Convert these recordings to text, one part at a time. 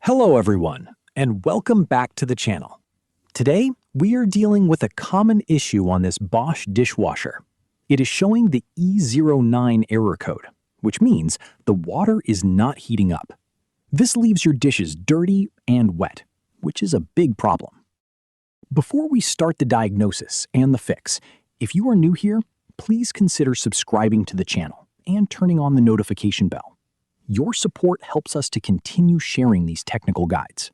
Hello everyone, and welcome back to the channel. Today, we are dealing with a common issue on this Bosch dishwasher. It is showing the E09 error code, which means the water is not heating up. This leaves your dishes dirty and wet, which is a big problem. Before we start the diagnosis and the fix, if you are new here, please consider subscribing to the channel and turning on the notification bell. Your support helps us to continue sharing these technical guides.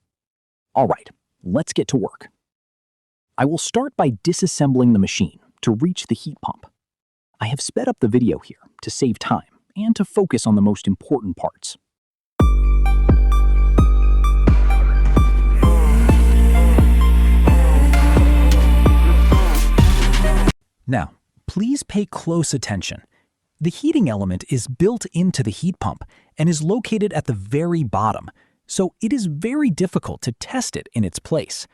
All right, let's get to work. I will start by disassembling the machine to reach the heat pump. I have sped up the video here to save time and to focus on the most important parts. Now, please pay close attention. The heating element is built into the heat pump and is located at the very bottom, so it is very difficult to test it in its place.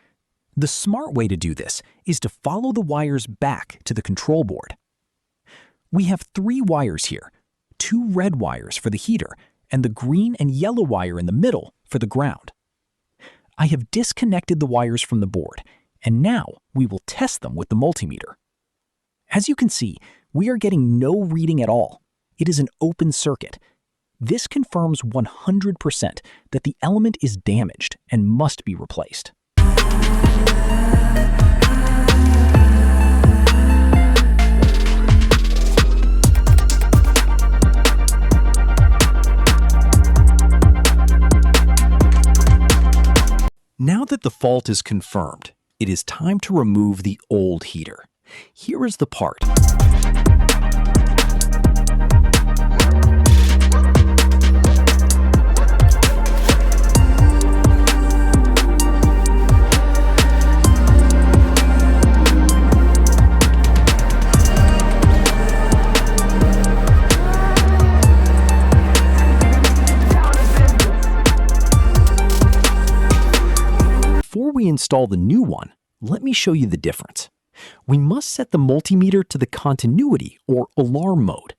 The smart way to do this is to follow the wires back to the control board. We have 3 wires here, 2 red wires for the heater and the green and yellow wire in the middle for the ground. I have disconnected the wires from the board, and now we will test them with the multimeter. As you can see, we are getting no reading at all. It is an open circuit. This confirms 100% that the element is damaged and must be replaced. Now that the fault is confirmed, it is time to remove the old heater. Here is the part. Before we install the new one, let me show you the difference. We must set the multimeter to the continuity or alarm mode.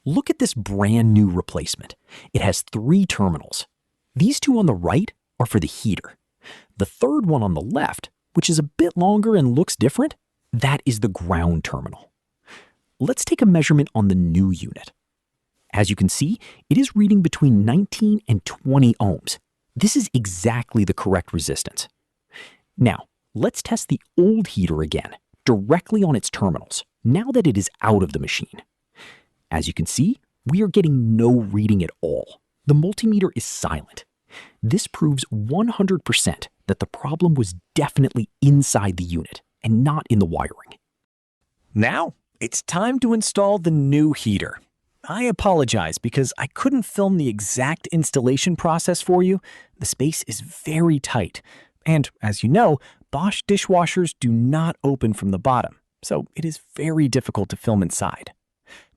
Look at this brand new replacement. It has 3 terminals. These 2 on the right are for the heater. The third one on the left, which is a bit longer and looks different, that is the ground terminal. Let's take a measurement on the new unit. As you can see, it is reading between 19 and 20 ohms. This is exactly the correct resistance. Now, let's test the old heater again, directly on its terminals, now that it is out of the machine. As you can see, we are getting no reading at all. The multimeter is silent. This proves 100% that the problem was definitely inside the unit and not in the wiring. Now, it's time to install the new heater. I apologize because I couldn't film the exact installation process for you. The space is very tight. And as you know, Bosch dishwashers do not open from the bottom, so it is very difficult to film inside.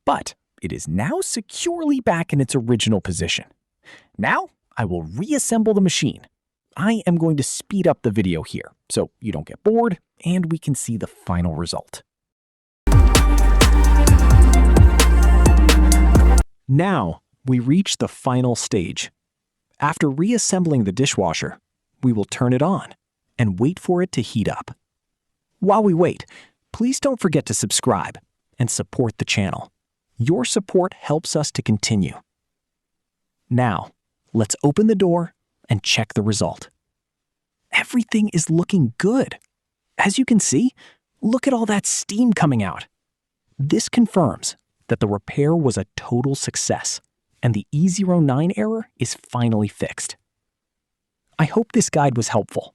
But it is now securely back in its original position. Now, I will reassemble the machine. I am going to speed up the video here, so you don't get bored and we can see the final result. Now, we reach the final stage. After reassembling the dishwasher, we will turn it on and wait for it to heat up. While we wait, please don't forget to subscribe and support the channel. Your support helps us to continue. Now, let's open the door and check the result. Everything is looking good. As you can see, look at all that steam coming out. This confirms that the repair was a total success and the E09 error is finally fixed. I hope this guide was helpful.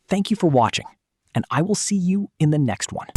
Thank you for watching, and I will see you in the next one.